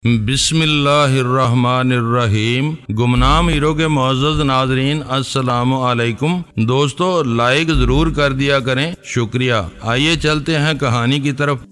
बिस्मिल्लाहिर्रहमानिर्रहीम। गुमनाम हीरो के मुअज़्ज़ज़ नाज़रीन, अस्सलामु अलैकुम। दोस्तों, लाइक ज़रूर कर दिया करें, शुक्रिया। आइए चलते हैं कहानी की तरफ।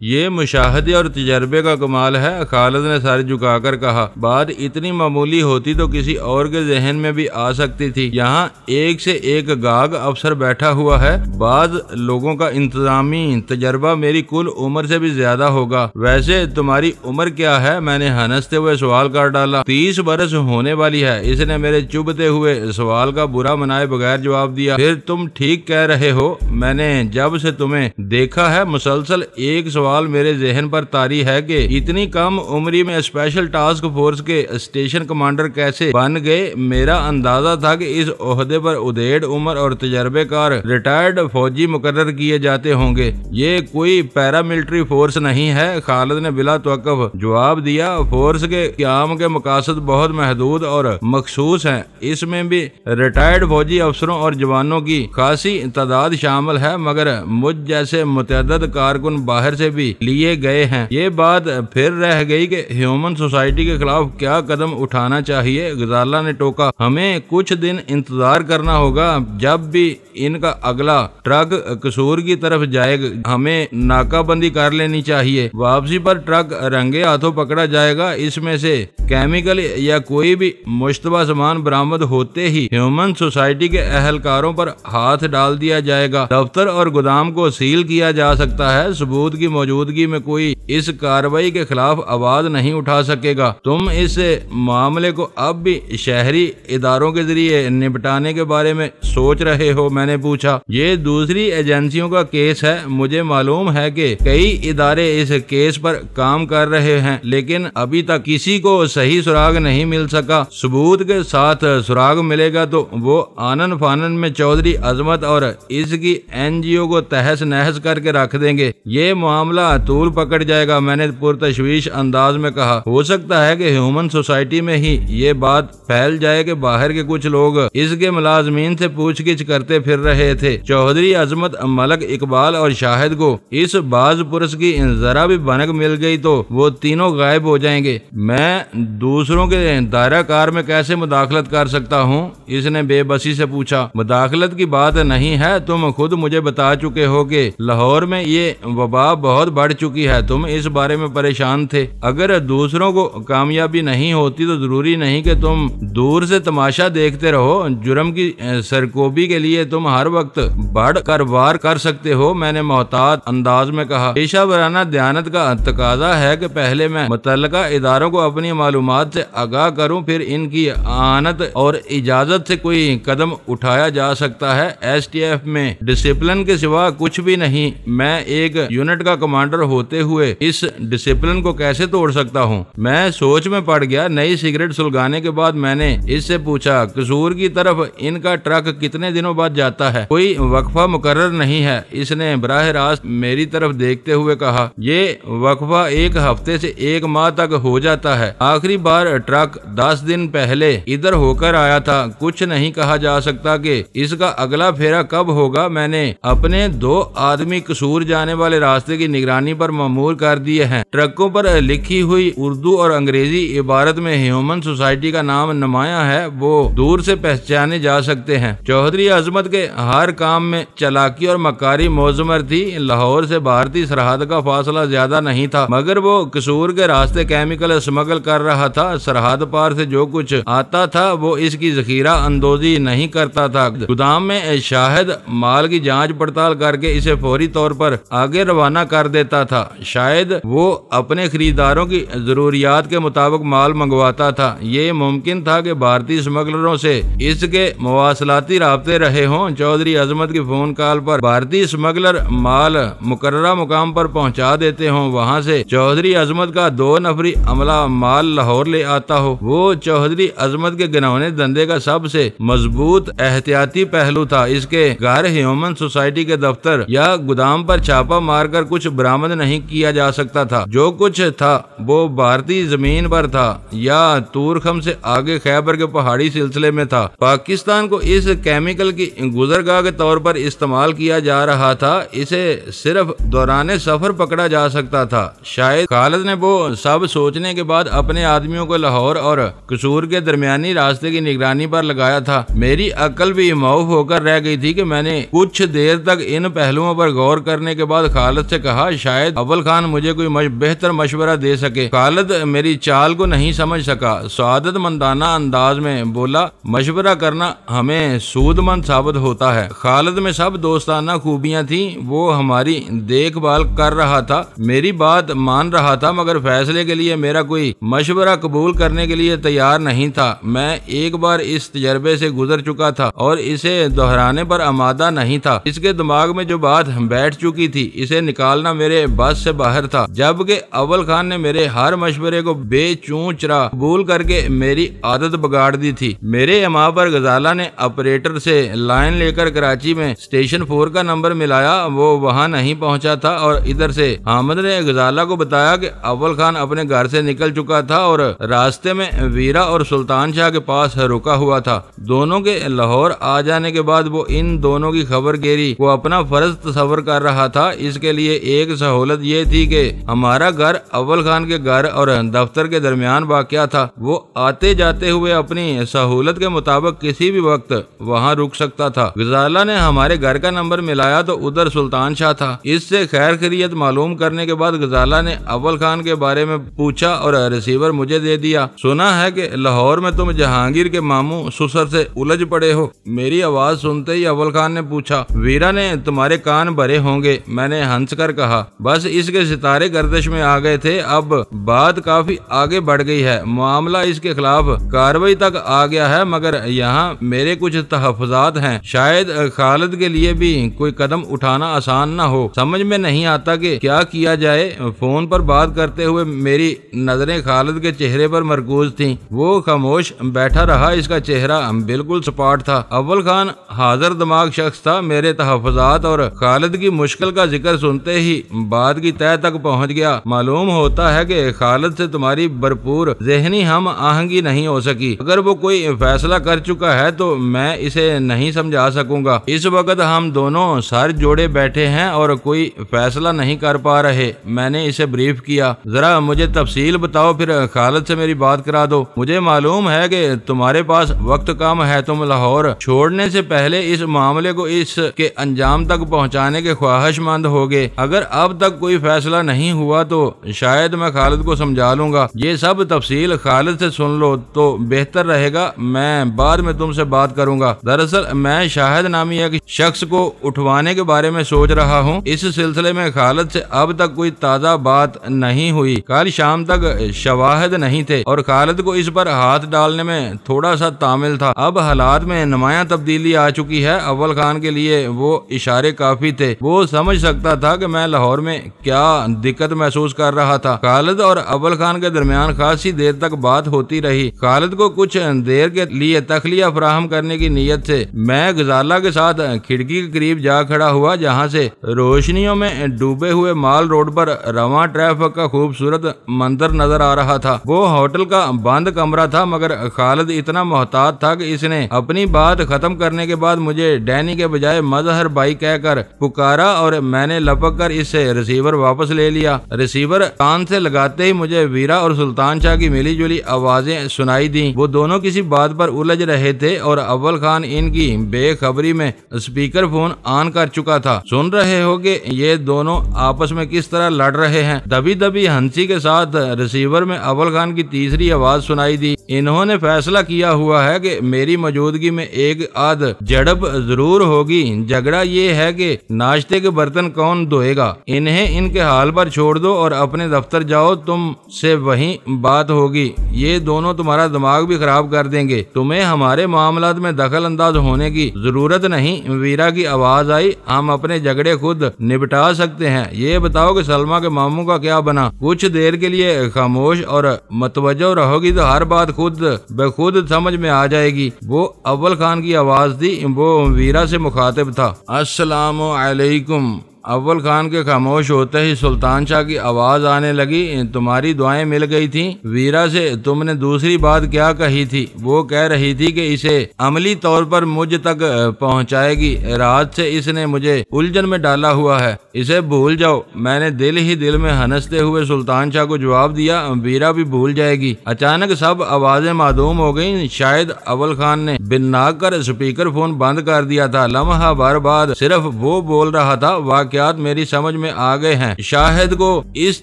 ये मुशाहदे और तजर्बे का कमाल है, खालिद ने सर झुकाकर कहा। बात इतनी मामूली होती तो किसी और के जहन में भी आ सकती थी। यहाँ एक से एक गाग अफसर बैठा हुआ है। बाज़ लोगों का इंतजामी तजर्बा मेरी कुल उम्र से भी ज्यादा होगा। वैसे तुम्हारी उम्र क्या है? मैंने हंसते हुए सवाल कर डाला। 30 बरस होने वाली है, इसने मेरे चुभते हुए सवाल का बुरा मनाए बगैर जवाब दिया। फिर तुम ठीक कह रहे हो, मैंने जब से तुम्हें देखा है मुसलसल एक सवाल मेरे जहन पर तारी है कि इतनी कम उम्री में स्पेशल टास्क फोर्स के स्टेशन कमांडर कैसे बन गए। मेरा अंदाजा था कि इस ओहदे पर उदेड़ उम्र और तजर्बेकार रिटायर्ड फौजी मुकर्रर किए जाते होंगे। ये कोई पैरामिलिट्री फोर्स नहीं है, खालिद ने बिला तवक्कुफ जवाब दिया। फोर्स के क़याम के मकासद बहुत महदूद और मखसूस हैं। इसमें भी रिटायर्ड फौजी अफसरों और जवानों की खासी तादाद शामिल है, मगर मुझ जैसे मुतअद्दिद कारकुन बाहर से भी लिए गए हैं। ये बात फिर रह गई कि ह्यूमन सोसाइटी के खिलाफ क्या कदम उठाना चाहिए। गजाला ने टोका। हमें कुछ दिन इंतजार करना होगा। जब भी इनका अगला ट्रक कसूर की तरफ जाएगा, हमें नाकाबंदी कर लेनी चाहिए। वापसी पर ट्रक रंगे हाथों पकड़ा जाएगा। इसमें से केमिकल या कोई भी मुश्तबा सामान बरामद होते ही ह्यूमन सोसाइटी के अहलकारों पर हाथ डाल दिया जाएगा। दफ्तर और गोदाम को सील किया जा सकता है। सबूत की मौजूदगी में कोई इस कार्रवाई के खिलाफ आवाज नहीं उठा सकेगा। तुम इस मामले को अब भी शहरी इदारों के जरिए निपटाने के बारे में सोच रहे हो? मैंने पूछा। ये दूसरी एजेंसियों का केस है। मुझे मालूम है कि कई इदारे इस केस पर काम कर रहे हैं, लेकिन अभी तक किसी को सही सुराग नहीं मिल सका। सबूत के साथ सुराग मिलेगा तो वो आनन फानन में चौधरी अजमत और इसकी NGO को तहस नहस करके रख देंगे। ये मामला तूल पकड़ जाएगा, मैंने पुरतशवीश अंदाज में कहा। हो सकता है कि ह्यूमन सोसाइटी में ही ये बात फैल जाए कि बाहर के कुछ लोग इसके मुलाजमीन से पूछगिछ करते फिर रहे थे। चौधरी अजमत, मलक इकबाल और शाहिद को इस बाज पुरस की जरा भी भनक मिल गई तो वो तीनों गायब हो जाएंगे। मैं दूसरों के दायरा कार में कैसे मुदाखलत कर सकता हूँ? इसने बेबसी से पूछा। मुदाखलत की बात नहीं है, तुम खुद मुझे बता चुके हो कि लाहौर में ये वबा बहुत बढ़ चुकी है। तुम इस बारे में परेशान थे। अगर दूसरों को कामयाबी नहीं होती तो जरूरी नहीं कि तुम दूर से तमाशा देखते रहो। जुर्म की सरकोबी के लिए तुम हर वक्त बढ़ कर वार कर सकते हो, मैंने मोहतात अंदाज में कहा। पेशा वराना दयानत का तकाजा है कि पहले मैं मुतल्लका इदारों को अपनी मालूमात से आगाह करूं, फिर इनकी आनत और इजाजत से कोई कदम उठाया जा सकता है। STF में डिसिप्लिन के सिवा कुछ भी नहीं। मैं एक यूनिट का कमांडर होते हुए इस डिसिप्लिन को कैसे तोड़ सकता हूँ? मैं सोच में पड़ गया। नई सिगरेट सुलगाने के बाद मैंने इससे पूछा, कसूर की तरफ इनका ट्रक कितने दिनों बाद जाता है? कोई वक्फा मुकर्रर नहीं है, इसने बराह रास्त मेरी तरफ देखते हुए कहा। ये वक्फा 1 हफ्ते से 1 माह तक हो जाता है। आखिरी बार ट्रक 10 दिन पहले इधर होकर आया था। कुछ नहीं कहा जा सकता कि इसका अगला फेरा कब होगा। मैंने अपने 2 आदमी कसूर जाने वाले रास्ते की निगरानी पर मामूर कर दिए हैं। ट्रकों पर लिखी हुई उर्दू और अंग्रेजी इबारत में ह्यूमन सोसाइटी का नाम नुमाया है, वो दूर से पहचाने जा सकते हैं। चौधरी अजमत के हर काम में चालाकी और मकारी मौजमर थी। लाहौर से भारतीय सरहद का फासला ज्यादा नहीं था, मगर वो कसूर के रास्ते केमिकल स्मगल कर रहा था। सरहद पार से जो कुछ आता था वो इसकी जखीरा अंदोजी नहीं करता था। गोदाम में शाहिद माल की जांच पड़ताल करके इसे फौरी तौर पर आगे रवाना कर देता था। शायद वो अपने खरीदारों की जरूरियात के मुताबिक माल मंगवाता था। ये मुमकिन था कि भारतीय स्मगलरों से इसके मवासलाती राब्ते रहे हों। चौधरी अजमत की फोन कॉल पर भारतीय स्मगलर माल मुकर्ररा मुकाम पर पहुंचा देते हों। वहां से चौधरी अजमत का 2 नफरी अमला माल लाहौर ले आता हो। वो चौधरी अजमत के गिनौने धंधे का सबसे मजबूत एहतियाती पहलू था। इसके घर ह्यूमन सोसाइटी के दफ्तर या गोदाम पर छापा मारकर कुछ बरामद नहीं किया जा सकता था। जो कुछ था वो भारतीय जमीन पर था या तूरखम से आगे खैबर के पहाड़ी सिलसिले में था। पाकिस्तान को इस केमिकल की गुजरगाह के तौर पर इस्तेमाल किया जा रहा था। इसे सिर्फ दौरान सफर पकड़ा जा सकता था। शायद खालिद ने वो सब सोचने के बाद अपने आदमियों को लाहौर और कसूर के दरमियानी रास्ते की निगरानी पर लगाया था। मेरी अक्ल भी मौफ होकर रह गई थी कि मैंने कुछ देर तक इन पहलुओं पर गौर करने के बाद खालिद से कहा, शायद अव्वल खान मुझे कोई बेहतर मशवरा दे सके। खालिद मेरी चाल को नहीं समझ सका। सआदतमंदाना अंदाज में बोला, मशवरा करना हमें सूदमंद साबित होता है। खालिद में सब दोस्ताना खूबियां थी। वो हमारी देखभाल कर रहा था, मेरी बात मान रहा था, मगर फैसले के लिए मेरा कोई मशवरा कबूल करने के लिए तैयार नहीं था। मैं एक बार इस तजर्बे से गुजर चुका था और इसे दोहराने पर आमादा नहीं था। इसके दिमाग में जो बात बैठ चुकी थी, इसे निकालना मेरे बस से बाहर था। जबकि अव्वल खान ने मेरे हर मशवरे को बेचूचरा कबूल करके मेरी आदत बिगाड़ दी थी। मेरे अमा पर गजाला ने ऑपरेटर से लाइन लेकर कराची में स्टेशन 4 का नंबर मिलाया। वो वहां नहीं पहुंचा था और इधर से हामिद ने गजाला को बताया कि अव्वल खान अपने घर से निकल चुका था और रास्ते में वीरा और सुल्तान शाह के पास रुका हुआ था। दोनों के लाहौर आ जाने के बाद वो इन दोनों की खबरगिरी को अपना फर्ज तस्वर कर रहा था। इसके लिए एक सहूलत ये थी कि हमारा घर अव्वल खान के घर और दफ्तर के दरमियान वाक़या था। वो आते जाते हुए अपनी सहूलत के मुताबिक किसी भी वक्त वहाँ रुक सकता था। गजाला ने हमारे घर का नंबर मिलाया तो उधर सुल्तान शाह था। इससे खैर खैरियत मालूम करने के बाद गजाला ने अव्वल खान के बारे में पूछा और रिसीवर मुझे दे दिया। सुना है कि लाहौर में तुम जहांगीर के मामू सुसर से उलझ पड़े हो। मेरी आवाज सुनते ही अव्वल खान ने पूछा, वीरा ने तुम्हारे कान भरे होंगे। मैंने हंस कर कहा, बस इसके सितारे गर्दिश में आ गए थे। अब बात काफी आगे बढ़ गई है, मामला इसके खिलाफ कार्रवाई तक आ गया है, मगर यहाँ मेरे कुछ तहफ़्फ़ुज़ात हैं। शायद खालिद के लिए भी कोई कदम उठाना आसान न हो। समझ में नहीं आता कि क्या किया जाए। फोन पर बात करते हुए मेरी नजरें खालिद के चेहरे पर मरकूज थीं। वो खामोश बैठा रहा। इसका चेहरा बिल्कुल सपाट था। अव्वल खान हाजिर दिमाग शख्स था। मेरे तहफ़्फ़ुज़ात और खालिद की मुश्किल का जिक्र सुनते ही बात की तह तक पहुंच गया। मालूम होता है कि खालिद से तुम्हारी भरपूर ज़हनी हम आहंगी नहीं हो सकी। अगर वो कोई फैसला कर चुका है तो मैं इसे नहीं समझा सकूंगा। इस वक्त हम दोनों सर जोड़े बैठे हैं और कोई फैसला नहीं कर पा रहे। मैंने इसे ब्रीफ किया, जरा मुझे तफसील बताओ, फिर खालिद से मेरी बात करा दो। मुझे मालूम है कि तुम्हारे पास वक्त कम है। तुम लाहौर छोड़ने से पहले इस मामले को इसके अंजाम तक पहुंचाने के ख्वाहिशमंद होगे। अगर अब तक कोई फैसला नहीं हुआ तो शायद मैं खालिद को समझा लूंगा। ये सब तफसील खालिद से सुन लो तो बेहतर रहेगा। मैं बाद में तुमसे बात करूंगा। दरअसल मैं शाहिद नामी एक शख्स को उठवाने के बारे में सोच रहा हूँ। इस सिलसिले में खालिद से अब तक कोई ताज़ा बात नहीं हुई। कल शाम तक शवाहिद नहीं थे और खालिद को इस पर हाथ डालने में थोड़ा सा तामिल था। अब हालात में नुमाया तब्दीली आ चुकी है। अव्वल खान के लिए वो इशारे काफी थे। वो समझ सकता था कि मैं लाहौर में क्या दिक्कत महसूस कर रहा था। खालिद और अव्वल खान के दरमियान खासी देर तक बात होती रही। खालिद को कुछ देर के लिए तखलिया फराहम करने की नीयत से मैं गजाला के साथ खिड़की के करीब जा खड़ा हुआ, जहाँ से रोशनियों में डूबे हुए माल रोड पर रवां ट्रैफिक का खूबसूरत मंजर नजर आ रहा था। वो होटल का बंद कमरा था, मगर खालिद इतना मोहतात था कि इसने अपनी बात खत्म करने के बाद मुझे डैनी के बजाय मजहर भाई कहकर पुकारा और मैंने लपक कर इससे रिसीवर वापस ले लिया। रिसीवर कान से लगाते ही मुझे वीरा और सुल्तान शाह की मिली जुली आवाजें सुनाई दी। वो दोनों किसी बात पर उलझ रहे थे और अव्वल खान इनकी बेखबरी में स्पीकर फोन ऑन कर चुका था। सुन रहे हो कि ये दोनों आपस में किस तरह लड़ रहे हैं। दबी दबी हंसी के साथ रिसीवर में अव्वल खान की तीसरी आवाज सुनाई दी। इन्होंने फैसला किया हुआ है कि मेरी मौजूदगी में एक आध झड़प जरूर होगी। झगड़ा ये है कि नाश्ते के बर्तन कौन धोएगा। इन्हें इनके हाल पर छोड़ दो और अपने दफ्तर जाओ, तुमसे वहीं बात होगी। ये दोनों तुम्हारा दिमाग भी खराब कर देंगे। तुम्हें हमारे मामलात में दखल अंदाज होने की जरूरत नहीं। वीरा की आवाज आई, हम अपने झगड़े खुद निपटा सकते हैं। ये बताओ कि सलमा के मामू का क्या बना। कुछ देर के लिए खामोश और मतवज्जो रहोगी तो हर बात खुद ब खुद समझ में आ जाएगी। वो अव्वल खान की आवाज थी। वो वीरा से मुखातिब था। अस्सलामु अलैकुम। अव्वल खान के खामोश होते ही सुल्तान शाह की आवाज आने लगी, तुम्हारी दुआएं मिल गई थी। वीरा से तुमने दूसरी बात क्या कही थी? वो कह रही थी कि इसे अमली तौर पर मुझ तक पहुंचाएगी। रात से इसने मुझे उलझन में डाला हुआ है, इसे भूल जाओ। मैंने दिल ही दिल में हंसते हुए सुल्तान शाह को जवाब दिया, वीरा भी भूल जाएगी। अचानक सब आवाजें मासूम हो गईं। शायद अव्वल खान ने बिन्नाक कर स्पीकर फोन बंद कर दिया था। लम्हा भर बाद सिर्फ वो बोल रहा था, वाकयात मेरी समझ में आ गए हैं। शाहिद को इस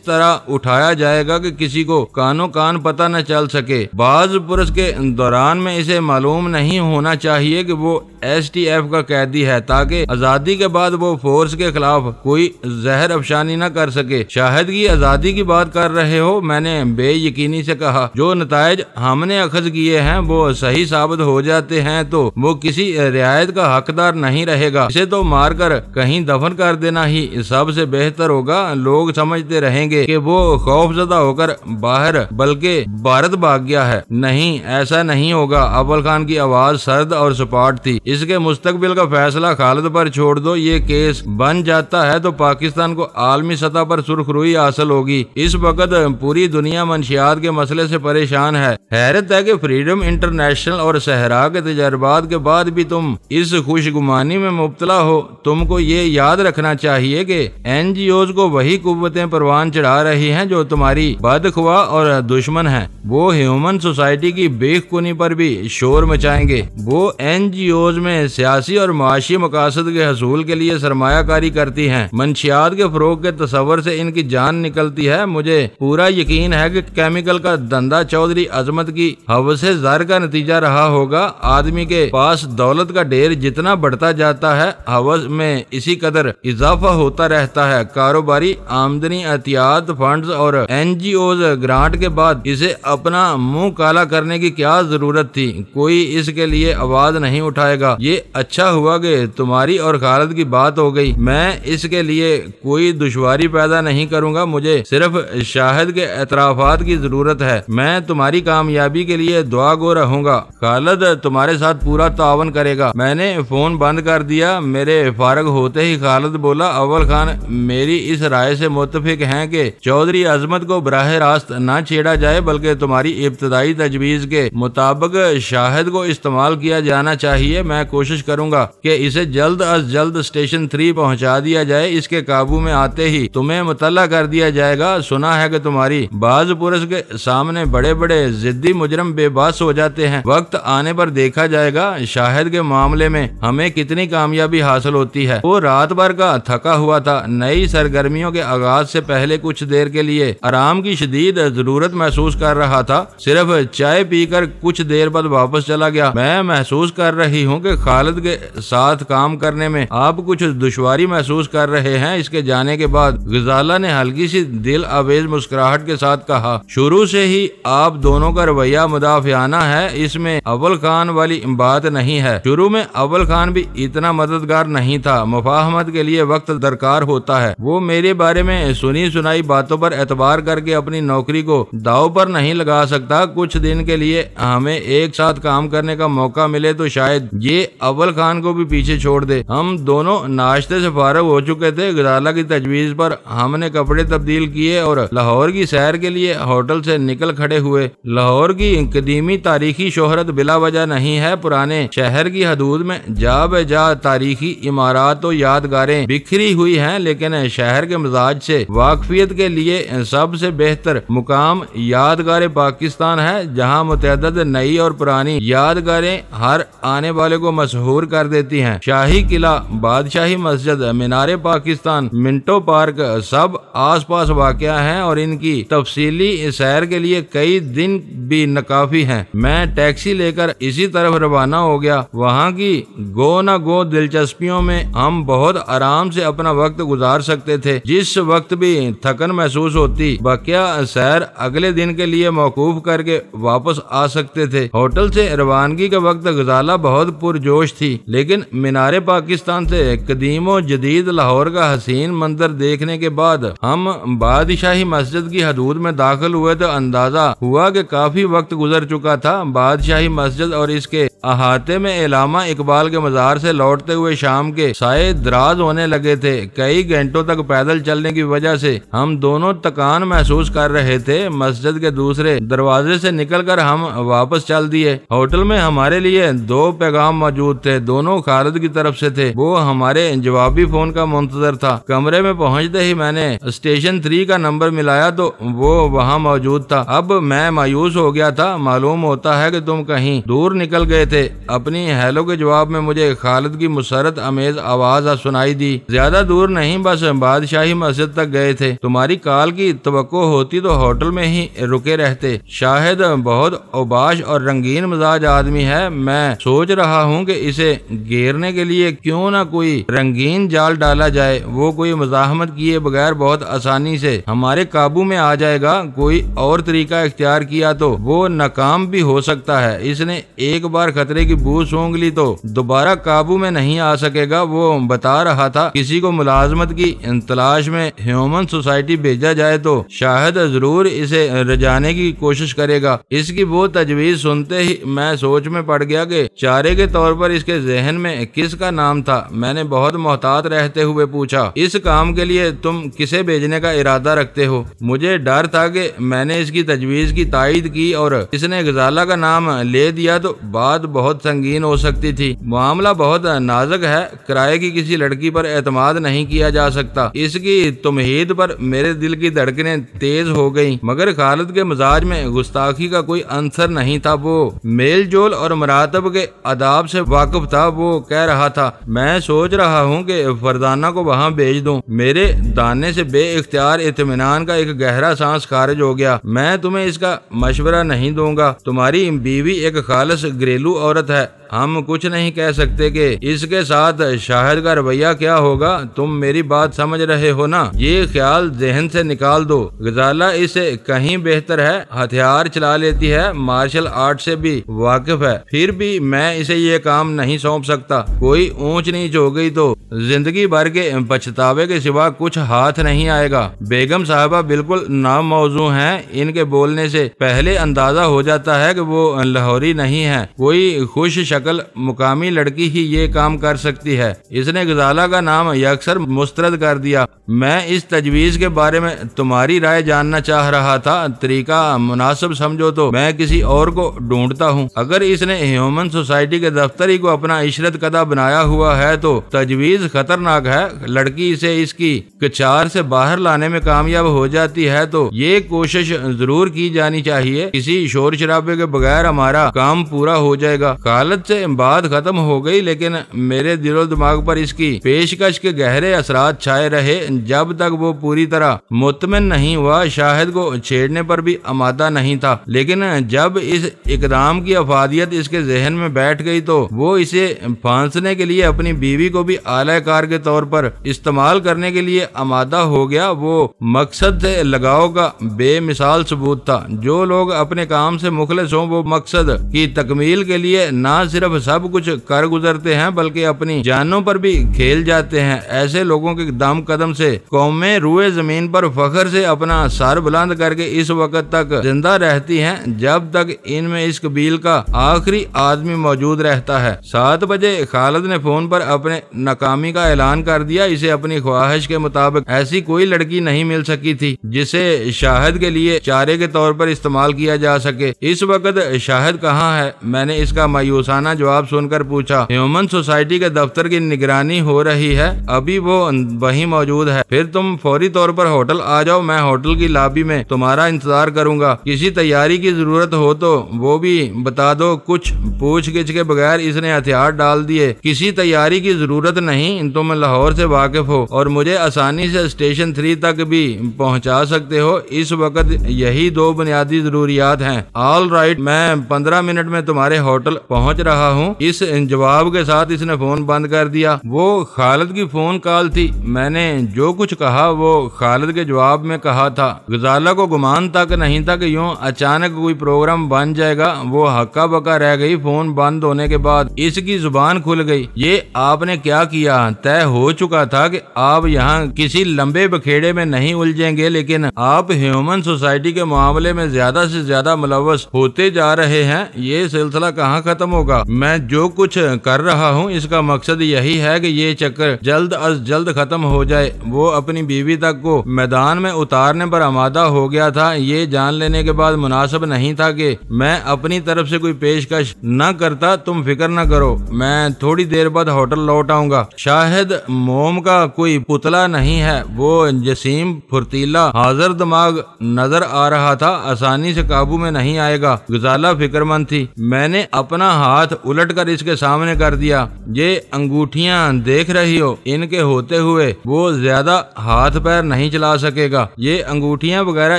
तरह उठाया जाएगा कि किसी को कानो कान पता न चल सके। बाज पुरस के दौरान में इसे मालूम नहीं होना चाहिए कि वो STF का कैदी है, ताकि आजादी के बाद वो फोर्स के खिलाफ कोई जहर अफशानी न कर सके। शाहिद की आजादी की बात कर रहे हो? मैंने बेयकीनी से कहा। जो नतायज हमने अखज किए हैं वो सही साबित हो जाते हैं तो वो किसी रियायत का हकदार नहीं रहेगा। इसे तो मारकर कहीं दफन कर देना ही सबसे बेहतर होगा। लोग समझते रहेंगे कि वो खौफजदा होकर बाहर बल्कि भारत भाग गया है। नहीं, ऐसा नहीं होगा। अव्वल खान की आवाज सर्द और सपाट थी। इसके मुस्तकबिल का फैसला खालिद पर छोड़ दो। ये केस बन जाता है तो पाकिस्तान को आलमी सतह पर सुर्खरुई हासिल होगी। इस वक्त पूरी दुनिया मंशियात के मसले से परेशान है। हैरत है कि फ्रीडम इंटरनेशनल और सहरा के तजर्बात के बाद भी तुम इस खुशगुमानी में मुब्तला हो। तुमको ये याद रखना चाहिए कि NGOs को वही कुव्वतें परवान चढ़ा रही हैं जो तुम्हारी बदख्वा और दुश्मन हैं। वो ह्यूमन सोसाइटी की बेखुनी पर भी शोर मचाएंगे। वो NGOs में सियासी और माशी मकासद के हसूल के लिए सरमायाकारी करती हैं। मंशियात के फरोग के तस्वर से इनकी जान निकलती है। मुझे पूरा यकीन है कि केमिकल का धंधा चौधरी अजमत की हवसे ज़र का नतीजा रहा होगा। आदमी के पास दौलत का ढेर जितना बढ़ता जाता है, हवस में इसी कदर इजाफा होता रहता है। कारोबारी आमदनी, एहतियात फंड्स और NGOs ग्रांट के बाद इसे अपना मुंह काला करने की क्या जरूरत थी? कोई इसके लिए आवाज नहीं उठाएगा। ये अच्छा हुआ कि तुम्हारी और खालिद की बात हो गई। मैं इसके लिए कोई दुश्वारी पैदा नहीं करूंगा। मुझे सिर्फ शाहिद के एतराफात की जरूरत है। मैं तुम्हारी कामयाबी के लिए दुआ गो रहूंगा। खालिद तुम्हारे साथ पूरा तावन करेगा। मैंने फोन बंद कर दिया। मेरे फारग होते ही खालिद बोला, अव्वल खान मेरी इस राय से मुत्तफिक हैं कि चौधरी अजमत को बराह रास्त न छेड़ा जाए, बल्कि तुम्हारी इब्तदाई तजवीज के मुताबिक शाहिद को इस्तेमाल किया जाना चाहिए। मैं कोशिश करूंगा कि इसे जल्द अज जल्द स्टेशन 3 पहुंचा दिया जाए। इसके काबू में आते ही तुम्हें मुतल्ला कर दिया जाएगा। सुना है कि तुम्हारी बाज पुरस के सामने बड़े बड़े जिद्दी मुजरम बेबस हो जाते हैं। वक्त आने पर देखा जाएगा शाहिद के मामले में हमें कितनी कामयाबी हासिल होती है। वो रात भर का थका हुआ था। नई सरगर्मियों के आगाज से पहले कुछ देर के लिए आराम की शदीद जरूरत महसूस कर रहा था। सिर्फ चाय पीकर कुछ देर बाद वापस चला गया। मैं महसूस कर रही हूँ कि खालिद के साथ काम करने में आप कुछ दुश्वारी महसूस कर रहे हैं। इसके जाने के बाद गजाला ने हल्की सी दिल आवेज मुस्कुराहट के साथ कहा, शुरू से ही आप दोनों का रवैया मुदाफियाना है। इसमें अव्वल खान वाली बात नहीं है। शुरू में अव्वल खान भी इतना मददगार नहीं था। मुफाहमत के लिए वक्त दरकार होता है। वो मेरे बारे में सुनी सुनाई बातों पर एतबार करके अपनी नौकरी को दाव पर नहीं लगा सकता। कुछ दिन के लिए हमें एक साथ काम करने का मौका मिले तो शायद ये अव्वल खान को भी पीछे छोड़ दे। हम दोनों नाश्ते से फारग हो चुके थे। गजाला की तजवीज पर हमने कपड़े तब्दील किए और लाहौर की सैर के लिए होटल से निकल खड़े हुए। लाहौर की कदीमी तारीखी शोहरत बिला वजह नहीं है। पुराने शहर की हदूद में जा बेजा तारीखी इमारत तो यादगारें बिखरी हुई हैं, लेकिन शहर के मिजाज से वाकफियत के लिए सबसे बेहतर मुकाम यादगार पाकिस्तान है, जहां मुतअद्दिद नई और पुरानी यादगारें हर आने वाले को मशहूर कर देती हैं। शाही किला, बादशाही मस्जिद, मीनारे पाकिस्तान, मिंटो पार्क सब आस पास वाक़या हैं और इनकी तफसीली सैर के लिए कई दिन भी नकाफी हैं। मैं टैक्सी लेकर इसी तरफ रवाना हो गया। वहाँ की गो न गो दिलचस्पियों में हम बहुत आराम से अपना वक्त गुजार सकते थे। जिस वक्त भी थकन महसूस होती, बकिया सैर अगले दिन के लिए मौकूफ करके वापस आ सकते थे। होटल से रवानगी के वक्त गजाला बहुत पुरजोश थी, लेकिन मीनारे पाकिस्तान से कदीमो जदीद लाहौर का हसीन मंजर देखने के बाद हम बादशाही मस्जिद की हदूद में दाखिल हुए तो अंदाजा हुआ कि काफी वक्त गुजर चुका था। बादशाही मस्जिद और इसके अहाते में इलामा इकबाल के मजार से लौटते हुए शाम के साए दराज होने लगे लगे थे। कई घंटों तक पैदल चलने की वजह से हम दोनों थकान महसूस कर रहे थे। मस्जिद के दूसरे दरवाजे से निकलकर हम वापस चल दिए। होटल में हमारे लिए 2 पैगाम मौजूद थे, दोनों खालिद की तरफ से थे। वो हमारे जवाबी फोन का मुंतजर था। कमरे में पहुंचते ही मैंने स्टेशन 3 का नंबर मिलाया तो वो वहां मौजूद था। अब मैं मायूस हो गया था। मालूम होता है कि तुम कहीं दूर निकल गए थे। अपनी हेलो के जवाब में मुझे खालिद की मुसरत अमेज आवाज सुनाई दी। ज्यादा दूर नहीं, बस बादशाही मस्जिद तक गए थे। तुम्हारी कॉल की तवक्को होती तो होटल में ही रुके रहते। शाहिद बहुत औबाश और रंगीन मिजाज आदमी है। मैं सोच रहा हूँ कि इसे घेरने के लिए क्यों ना कोई रंगीन जाल डाला जाए। वो कोई मुजाहमत किए बगैर बहुत आसानी से हमारे काबू में आ जाएगा। कोई और तरीका इख्तियार किया तो वो नाकाम भी हो सकता है। इसने एक बार खतरे की बू सूंघ ली तो दोबारा काबू में नहीं आ सकेगा। वो बता रहा था किसी को मुलाजमत की तलाश में ह्यूमन सोसाइटी भेजा जाए तो शायद जरूर इसे रजाने की कोशिश करेगा। इसकी वो तजवीज सुनते ही मैं सोच में पड़ गया कि चारे के तौर पर इसके जहन में किसका नाम था। मैंने बहुत मोहतात रहते हुए पूछा, इस काम के लिए तुम किसे भेजने का इरादा रखते हो? मुझे डर था कि मैंने इसकी तजवीज की तायद की और इसने गजाला का नाम ले दिया तो बात बहुत संगीन हो सकती थी। मामला बहुत नाजुक है। किराए की किसी लड़की पर एतमाद नहीं किया जा सकता। इसकी तुमहीद पर मेरे दिल की धड़कनें तेज हो गईं, मगर खालिद के मिजाज में गुस्ताखी का कोई अंसर नहीं था। वो मेल जोल और मरातब के आदाब से वाकिफ था। वो कह रहा था, मैं सोच रहा हूँ कि फरजाना को वहाँ भेज दूं। मेरे दाने से बेइख्तियार इत्मीनान का एक गहरा सांस खारिज हो गया। मैं तुम्हें इसका मशवरा नहीं दूंगा। तुम्हारी बीवी एक खालिस घरेलू औरत है। हम कुछ नहीं कह सकते कि इसके साथ शाहिद का रवैया क्या होगा। तुम मेरी बात समझ रहे हो ना? ये ख्याल जहन से निकाल दो। गजाला इससे कहीं बेहतर है, हथियार चला लेती है, मार्शल आर्ट से भी वाकिफ है। फिर भी मैं इसे ये काम नहीं सौंप सकता। कोई ऊंच नीच हो गई तो जिंदगी भर के पछतावे के सिवा कुछ हाथ नहीं आएगा। बेगम साहबा बिल्कुल नामौजू हैं। इनके बोलने से पहले अंदाजा हो जाता है कि वो लाहौरी नहीं है। कोई खुश शक्ल मुकामी लड़की ही ये काम कर सकती है। इसने गजाला का नाम यकसर मुस्तरद कर दिया। मैं इस तजवीज के बारे में तुम्हारी राय जानना चाह रहा था। तरीका मुनासिब समझो तो मैं किसी और को ढूंढता हूँ। अगर इसने ह्यूमन सोसाइटी के दफ्तर ही को अपना इशरत कदा बनाया हुआ है तो तजवीज खतरनाक है। लड़की इसे इसकी कचार से बाहर लाने में कामयाब हो जाती है तो ये कोशिश जरूर की जानी चाहिए। किसी शोर शराबे के बगैर हमारा काम पूरा हो जाएगा। खालिद से बात खत्म हो गई, लेकिन मेरे दिलो दिमाग पर इसकी पेशकश के गहरे असरात छाए रहे। जब तक वो पूरी तरह मुतमिन नहीं हुआ, शाहिद को छेड़ने पर भी आमादा नहीं था। लेकिन जब इस इकदाम की अफादियत इसके जहन में बैठ गई तो वो इसे फांसने के लिए अपनी बीवी को भी आलाकार के तौर पर इस्तेमाल करने के लिए आमादा हो गया। वो मकसद से लगाव का बेमिसाल सबूत था। जो लोग अपने काम से मुखलिस हों वो मकसद की तकमील के लिए ना सिर्फ सब कुछ कर गुजरते हैं बल्कि अपनी जानों पर भी खेल जाते हैं। ऐसे लोगों के दम कदम से कौमें रूए जमीन पर फख्र से अपना सर बुलंद करके इस वक्त तक जिंदा रहती हैं जब तक इनमें इस कबील का आखिरी आदमी मौजूद रहता है। 7 बजे खालिद ने फोन पर अपने नाकामी का ऐलान कर दिया। इसे अपनी ख्वाहिश के मुताबिक ऐसी कोई लड़की नहीं मिल सकी थी जिसे शाहिद के लिए चारे के तौर पर इस्तेमाल किया जा सके। इस वक्त शाहिद कहाँ है? मैंने इसका मायूसाना जवाब सुनकर पूछा। ह्यूमन सोसाइटी के दफ्तर की निगरानी हो रही है, अभी वो वहीं मौजूद है। फिर तुम फौरी तौर पर होटल आ जाओ। मैं होटल की लॉबी में तुम्हारा इंतजार करूंगा। किसी तैयारी की जरूरत हो तो वो भी बता दो। कुछ पूछ गिछ के बगैर इसने हथियार डाल दिए। किसी तैयारी की जरूरत नहीं, तुम लाहौर से वाकिफ हो और मुझे आसानी से स्टेशन 3 तक भी पहुंचा सकते हो। इस वक्त यही 2 बुनियादी जरूरियात हैं। ऑल राइट, मैं 15 मिनट में तुम्हारे होटल पहुंच रहा हूं। इस जवाब के साथ इसने फोन बंद कर दिया। वो खालिद की फोन कॉल थी। मैंने जो कुछ कहा वो खालिद के जवाब में कहा था। गजाला को गुमान तक नहीं था कि यूं अचानक कोई प्रोग्राम बन जाएगा। वो हक्का बक्का रह गई। फोन बंद होने के बाद इसकी जुबान खुल गई। ये आपने क्या किया? तय हो चुका था कि आप यहाँ किसी लंबे बखेड़े में नहीं उलझेंगे, लेकिन आप ह्यूमन सोसाइटी के मामले में ज्यादा से ज्यादा मुलव्वस होते जा रहे हैं। ये सिलसिला कहाँ खत्म होगा? मैं जो कुछ कर रहा हूँ इसका मकसद यही है कि ये चक्कर जल्द अज जल्द खत्म हो जाए। वो अपनी बीवी तक को मैदान में उतारने पर आमादा हो गया था। ये जान लेने के बाद मुनासिब नहीं था कि मैं अपनी तरफ से कोई पेशकश न करता। तुम फिक्र न करो, मैं थोड़ी देर बाद होटल लौट आऊंगा। शाहिद मोम का कोई पुतला नहीं है। वो जसीम, फुर्तीला, हाजिर दिमाग नजर आ रहा था। आसानी से काबू में नहीं आएगा। गुजाला फिक्रमंद थी। मैंने अपना हाथ उलटकर इसके सामने कर दिया। ये अंगूठियां देख रही हो, इनके होते हुए वो ज्यादा हाथ पैर नहीं चला सकेगा। ये अंगूठियां वगैरह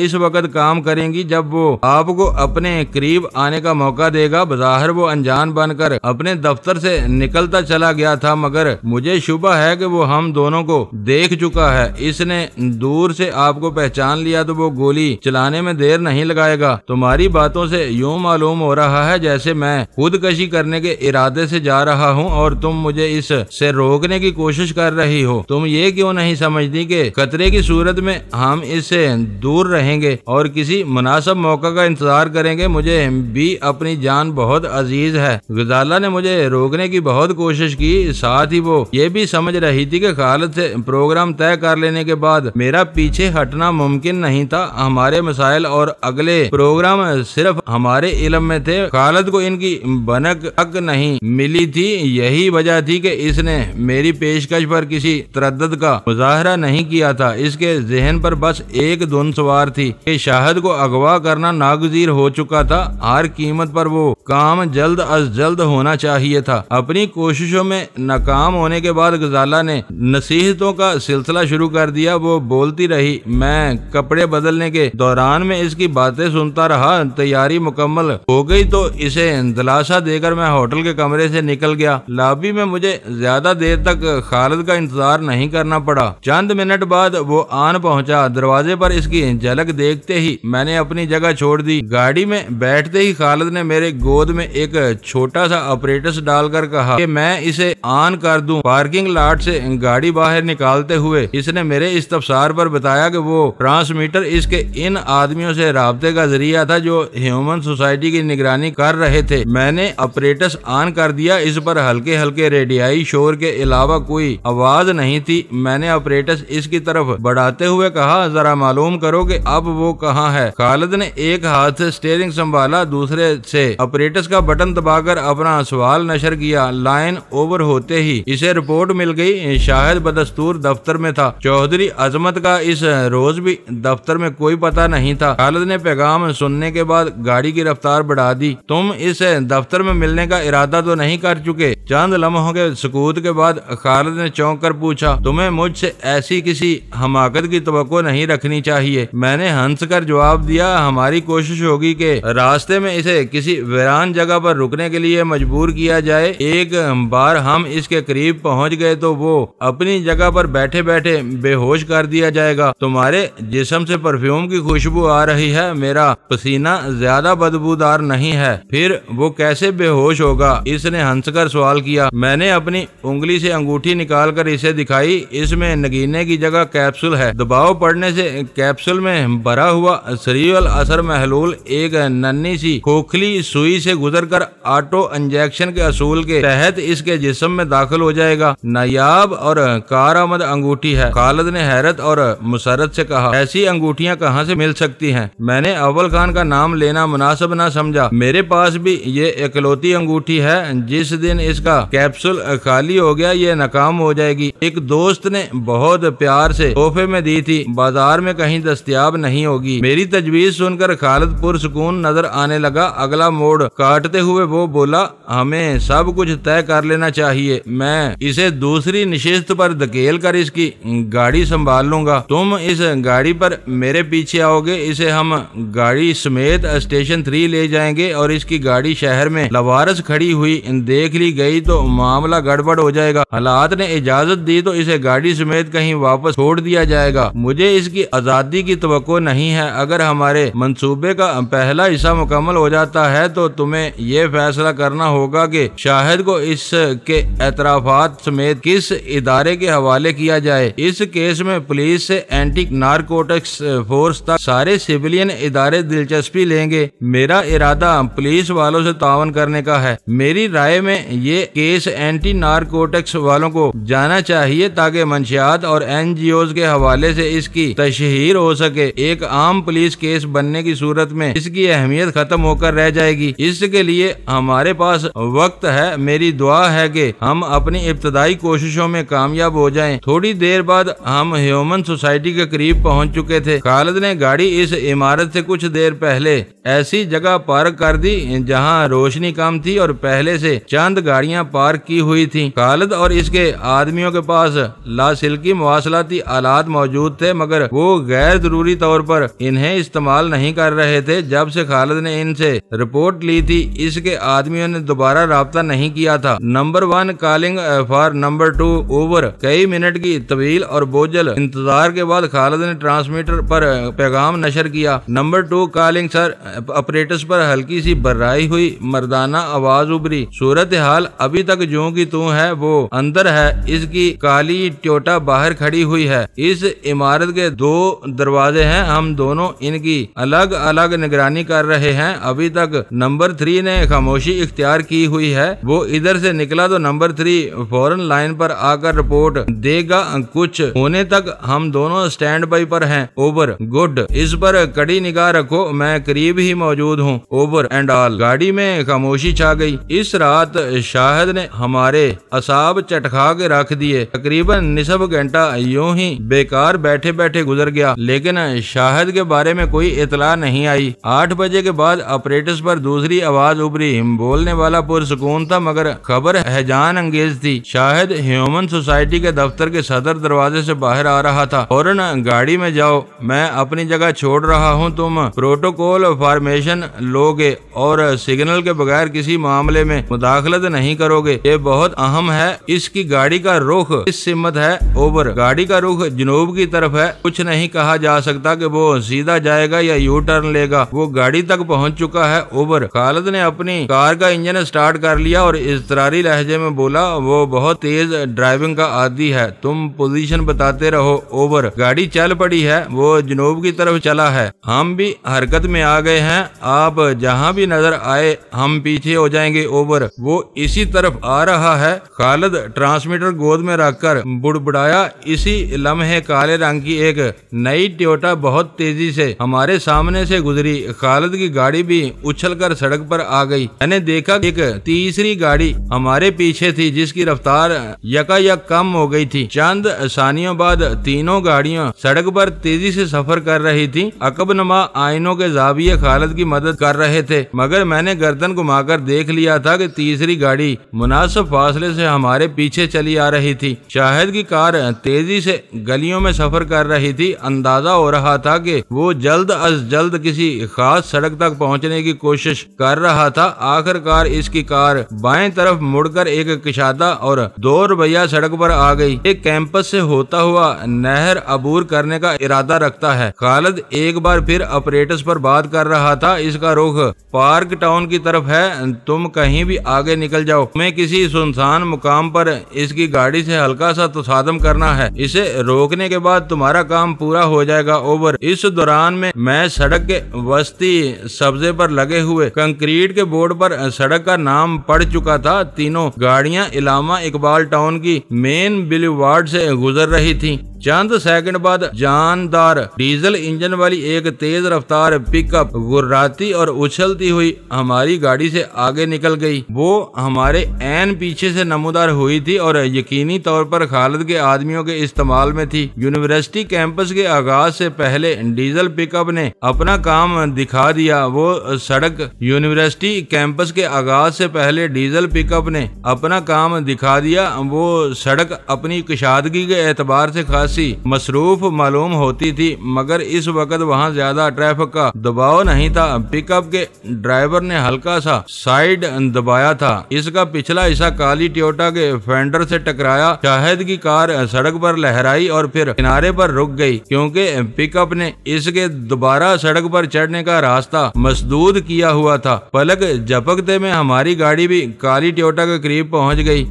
इस वक्त काम करेंगी जब वो आपको अपने करीब आने का मौका देगा। बज़ाहिर वो अनजान बनकर अपने दफ्तर से निकलता चला गया था, मगर मुझे शुबा है कि वो हम दोनों को देख चुका है। इसने दूर से आपको पहचान लिया तो वो गोली चलाने में देर नहीं लगाएगा। तुम्हारी बातों से यूं मालूम हो रहा है जैसे मैं खुदकशी करने के इरादे से जा रहा हूं और तुम मुझे इस से रोकने की कोशिश कर रही हो। तुम ये क्यों नहीं समझती कि खतरे की सूरत में हम इससे दूर रहेंगे और किसी मुनासिब मौका का इंतजार करेंगे। मुझे भी अपनी जान बहुत अजीज है। गजाला ने मुझे रोकने की बहुत कोशिश की। साथ ही वो ये भी समझ रही थी कि खालिद से प्रोग्राम तय कर लेने के बाद मेरा पीछे हटना मुमकिन नहीं था। हमारे मसाइल और अगले प्रोग्राम सिर्फ हमारे इल्म में थे। खालिद को इनकी बनक हक नहीं मिली थी। यही वजह थी कि इसने मेरी पेशकश पर किसी तरद्दुद का मुजाहरा नहीं किया था। इसके जहन पर बस एक धुन सवार थी कि शाहिद को अगवा करना नागुज़ीर हो चुका था। हर कीमत पर वो काम जल्द अज जल्द होना चाहिए था। अपनी कोशिशों में नाकाम होने के बाद गजाला ने नसीहतों का सिलसिला शुरू कर दिया। वो बोलती रही। मैं कपड़े बदलने के दौरान में इसकी बातें सुनता रहा। तैयारी मुकम्मल हो गई तो इसे दिलासा देकर मैं होटल के कमरे से निकल गया। लॉबी में मुझे ज्यादा देर तक खालिद का इंतजार नहीं करना पड़ा। चंद मिनट बाद वो आन पहुंचा। दरवाजे पर इसकी झलक देखते ही मैंने अपनी जगह छोड़ दी। गाड़ी में बैठते ही खालिद ने मेरे गोद में एक छोटा सा ऑपरेटस डालकर कहा कि मैं इसे ऑन कर दूं। पार्किंग लॉट से गाड़ी बाहर निकालते हुए इसने मेरे इस्तफसार पर बताया कि वो ट्रांसमीटर इसके इन आदमियों से राब्ते का जरिया था जो ह्यूमन सोसाइटी की निगरानी कर रहे थे। मैंने ऑपरेटस ऑन कर दिया। इस पर हल्के हल्के रेडियाई शोर के अलावा कोई आवाज नहीं थी। मैंने ऑपरेटस इसकी तरफ बढ़ाते हुए कहा, जरा मालूम करो कि अब वो कहाँ है। खालिद ने एक हाथ से स्टीयरिंग संभाला, दूसरे से ऑपरेटस का बटन दबाकर अपना सवाल नशर किया। लाइन ओवर होते ही इसे रिपोर्ट मिल गई। शाहिद बदस्तूर दफ्तर में था। चौधरी अजमत का इस रोज भी दफ्तर में कोई पता नहीं था। खालिद ने पैगाम सुनने के बाद गाड़ी की रफ्तार बढ़ा दी। तुम इस दफ्तर में मिलने का इरादा तो नहीं कर चुके? चंद लम्हों के सुकूत के बाद खालिद ने चौंक कर पूछा। तुम्हें मुझसे ऐसी किसी हमाकत की तवक्को नहीं रखनी चाहिए। मैंने हंस कर जवाब दिया, हमारी कोशिश होगी कि रास्ते में इसे किसी वीरान जगह पर रुकने के लिए मजबूर किया जाए। एक बार हम इसके करीब पहुंच गए तो वो अपनी जगह पर बैठे बैठे बेहोश कर दिया जाएगा। तुम्हारे जिस्म से परफ्यूम की खुशबू आ रही है। मेरा पसीना ज्यादा बदबूदार नहीं है। फिर वो कैसे बेहोश होगा? इसने हंसकर सवाल किया। मैंने अपनी उंगली से अंगूठी निकालकर इसे दिखाई। इसमें नगीने की जगह कैप्सूल है। दबाव पड़ने से कैप्सूल में भरा हुआ सरीअल असर महलूल एक नन्ही सी खोखली सुई से गुजरकर ऑटो इंजेक्शन के असूल के तहत इसके जिस्म में दाखिल हो जाएगा। नायाब और कारआमद अंगूठी है। खालिद ने हैरत और मुसरत से कहा, ऐसी अंगूठियां कहाँ से मिल सकती हैं? मैंने अव्वल खान का नाम लेना मुनासिब न समझा। मेरे पास भी ये इकलौती अंगूठी है। जिस दिन इसका कैप्सूल खाली हो गया ये नाकाम हो जाएगी। एक दोस्त ने बहुत प्यार से तोहफे में दी थी। बाजार में कहीं दस्तयाब नहीं होगी। मेरी तजवीज सुनकर खालिद पुरसुकून नजर आने लगा। अगला मोड़ काटते हुए वो बोला, हमें सब कुछ तय कर लेना चाहिए। मैं इसे दूसरी निशिस्त पर धकेल कर इसकी गाड़ी संभाल लूंगा। तुम इस गाड़ी पर मेरे पीछे आओगे। इसे हम गाड़ी समेत स्टेशन 3 ले जाएंगे और इसकी गाड़ी शहर में लवारस खड़ी हुई देख ली गई तो मामला गड़बड़ हो जाएगा। हालात ने इजाजत दी तो इसे गाड़ी समेत कहीं वापस छोड़ दिया जाएगा। मुझे इसकी आजादी की तवक्को नहीं है। अगर हमारे मंसूबे का पहला हिस्सा मुकम्मल हो जाता है तो तुम्हें यह फैसला करना होगा कि शाहिद को इसके एतराफात समेत किस इदारे के हवाले किया जाए। इस केस में पुलिस से एंटी नारकोटिक्स फोर्स तक सारे सिविलियन इदारे दिलचस्पी लेंगे। मेरा इरादा पुलिस वालों से तावन करने का है। मेरी राय में ये केस एंटी नारकोटिक्स वालों को जाना चाहिए ताकि मंशियात और NGOs के हवाले से इसकी तशहीर हो सके। एक आम पुलिस केस बनने की सूरत में इसकी अहमियत खत्म होकर रह जाएगी। इसके लिए हमारे पास वक्त है। मेरी दुआ है कि हम अपनी इब्तदाई कोशिशों में कामयाब हो जाएं। थोड़ी देर बाद हम ह्यूमन सोसाइटी के करीब पहुंच चुके थे। खालिद ने गाड़ी इस इमारत से कुछ देर पहले ऐसी जगह पार्क कर दी जहां रोशनी कम थी और पहले से चंद गाड़ियां पार्क की हुई थीं। खालिद और इसके आदमियों के पास लासिल्की मवासलाती आलात मौजूद थे, मगर वो गैर जरूरी तौर पर इन्हें इस्तेमाल नहीं कर रहे थे। जब से खालिद ने इनसे रिपोर्ट ली थी, इसके आदमियों ने दोबारा राब्ता नहीं किया था। Number 1 calling for number 2 over. कई मिनट की तवील और बोझल इंतजार के बाद खालिद ने ट्रांसमीटर पर पैगाम नशर किया। Number 2 calling sir. ऑपरेटर्स पर हल्की सी बर्राई हुई मर्दाना आवाज उभरी। सूरत हाल अभी तक जो की तू है वो अंदर है। इसकी काली टोयोटा बाहर खड़ी हुई है। इस इमारत के 2 दरवाजे हैं। हम दोनों इनकी अलग अलग निगरानी कर रहे हैं। अभी तक नंबर 3 ने खामोशी इख्तियार की हुई है। वो इधर से निकला तो नंबर 3 फौरन लाइन पर आकर रिपोर्ट देगा। कुछ होने तक हम दोनों स्टैंड बाई पर हैं। ओवर। गुड। इस पर कड़ी निगाह रखो, मैं करीब ही मौजूद हूँ। Over and all. गाड़ी में खामोशी छा गई। इस रात शाहिद ने हमारे असाब चटखा के रख दिए। तकरीबन निसफ घंटा यूं ही बेकार बैठे बैठे गुजर गया, लेकिन शाहिद के बारे में कोई इतला नहीं आई। 8 बजे के बाद ऑपरेटर्स पर दूसरी आवाज उभरी। बोलने वाला पुरसुकून था, मगर खबर हैजान अंगेज थी। शाहिद ह्यूमन सोसाइटी के दफ्तर के सदर दरवाजे से बाहर आ रहा था। फौरन गाड़ी में जाओ, मैं अपनी जगह छोड़ रहा हूँ। तुम प्रोटोकॉल फॉर्मेशन लोगे और सिग्नल के बगैर किसी मामले में मुदाखलत नहीं करोगे। ये बहुत अहम है। इसकी गाड़ी का रुख किस सिमत है? ओवर। गाड़ी का रुख जनूब की तरफ है। कुछ नहीं कहा जा सकता कि वो सीधा जाएगा या यू टर्न लेगा। वो गाड़ी तक पहुंच चुका है। ओवर। खालिद ने अपनी कार का इंजन स्टार्ट कर लिया और इज़्तिरारी लहजे में बोला, वो बहुत तेज ड्राइविंग का आदी है, तुम पोजीशन बताते रहो। ओवर। गाड़ी चल पड़ी है। वो जनूब की तरफ चला है। हम भी हरकत में आ गए हैं। आप जहां भी नजर आए हम पीछे हो जाएंगे। ओवर। वो इसी तरफ आ रहा है। खालिद ट्रांसमीटर गोद में रखकर बुड़बुड़ाया। इसी लम्हे काले रंग की एक नई टोयोटा बहुत तेजी से हमारे सामने से गुजरी। खालिद की गाड़ी भी उछलकर सड़क पर आ गई। मैंने देखा एक तीसरी गाड़ी हमारे पीछे थी, जिसकी रफ्तार यकायक कम हो गई थी। चंद सानियों बाद तीनों गाड़ियां सड़क पर तेजी से सफर कर रही थी। अकबनुमा आईनों के जाविये खालिद की मदद कर रहे थे, मगर मैंने गर्दन घुमाकर देख लिया था कि तीसरी गाड़ी मुनासिब फासले से हमारे पीछे चली आ रही थी। शाहिद की कार तेजी से गलियों में सफर कर रही थी। अंदाजा हो रहा था कि वो जल्द अज जल्द किसी खास सड़क तक पहुंचने की कोशिश कर रहा था। आखिरकार इसकी कार बाएं तरफ मुड़कर एक किशादा और 2 रुपया सड़क पर आ गई। एक कैंपस से होता हुआ नहर अबूर करने का इरादा रखता है। खालिद एक बार फिर ऑपरेटर्स पर बात कर रहा था। इसका रुख पार्क टाउन की तरफ है। तुम कहीं भी आगे निकल जाओ। तुम्हें किसी सुनसान मुकाम पर इसकी गाड़ी से हल्का सा तसादम करना है। इसे रोकने के बाद तुम्हारा काम पूरा हो जाएगा। ओवर। इस दौरान में मैं सड़क के वस्ती सब्जे पर लगे हुए कंक्रीट के बोर्ड पर सड़क का नाम पढ़ चुका था। तीनों गाड़ियां इलामा इकबाल टाउन की मेन बुलेवार्ड से गुजर रही थी। चंद सेकंड बाद जानदार डीजल इंजन वाली एक तेज रफ्तार पिकअप गुर्राती और उछलती हुई हमारी गाड़ी से आगे निकल गई। वो हमारे ऐन पीछे से नमूदार हुई थी और यकीनी तौर पर खालिद के आदमियों के इस्तेमाल में थी। यूनिवर्सिटी कैंपस के आगाज से पहले डीजल पिकअप ने अपना काम दिखा दिया। वो सड़क यूनिवर्सिटी कैंपस के आगाज से पहले डीजल पिकअप ने अपना काम दिखा दिया। वो सड़क अपनी कुशादगी के एतबार से खासी मसरूफ मालूम होती थी, मगर इस वक्त वहाँ ज्यादा ट्रैफिक का दबाव नहीं था। पिकअप के ड्राइवर ने हल्का सा साइड दबाया था। इसका पिछला हिस्सा काली टोयोटा के फेंडर से टकराया। शाहिद की कार सड़क पर लहराई और फिर किनारे पर रुक गई, क्योंकि पिकअप ने इसके दोबारा सड़क पर चढ़ने का रास्ता मसदूद किया हुआ था। पलक झपकते में हमारी गाड़ी भी काली टोयोटा के करीब पहुंच गई।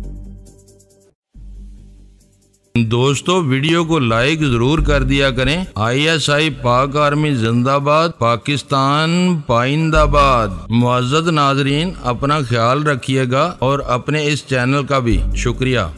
दोस्तों वीडियो को लाइक जरूर कर दिया करें। ISI पाक आर्मी जिंदाबाद, पाकिस्तान पाइंदाबाद। मुअज़्ज़ज़ नाज़रीन, अपना ख्याल रखिएगा और अपने इस चैनल का भी शुक्रिया।